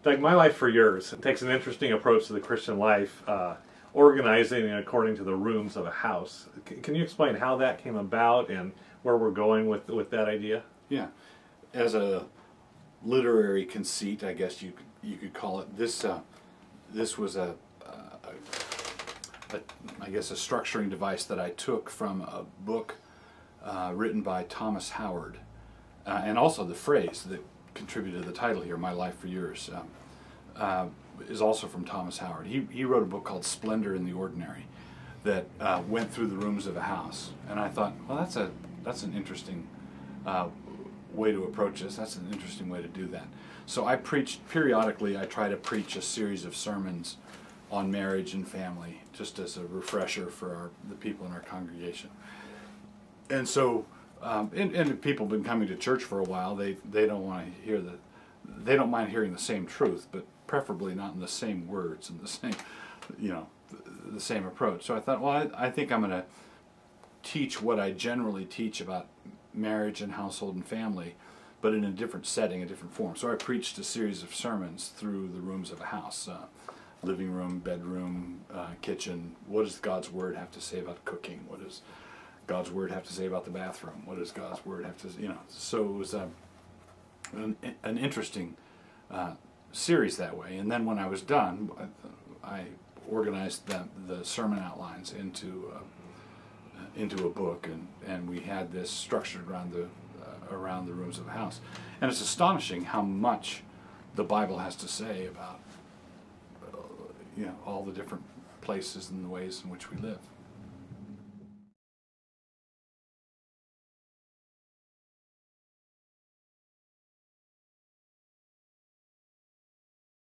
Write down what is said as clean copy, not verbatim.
Like My Life for Yours, it takes an interesting approach to the Christian life, organizing according to the rooms of a house. Can you explain how that came about and where we're going with that idea? Yeah, as a literary conceit, I guess you could call it. This was I guess a structuring device that I took from a book written by Thomas Howard, and also the phrase that contributed to the title here, My Life for Yours, is also from Thomas Howard. He wrote a book called Splendor in the Ordinary that went through the rooms of a house, and I thought, well, that's an interesting way to approach this. That's an interesting way to do that. So I preached periodically. I try to preach a series of sermons on marriage and family, just as a refresher for the people in our congregation. And so, and people have been coming to church for a while. They don't want to hear they don't mind hearing the same truth, but preferably not in the same words and the same, the same approach. So I thought, well, I think I'm going to teach what I generally teach about marriage and household and family, but in a different setting, a different form. So I preached a series of sermons through the rooms of a house. Living room, bedroom, kitchen. What does God's Word have to say about cooking? What does God's Word have to say about the bathroom? What does God's Word have to, So it was an interesting series that way. And then when I was done, I organized the sermon outlines into a book, and we had this structured around the rooms of a house. And it's astonishing how much the Bible has to say about all the different places and the ways in which we live.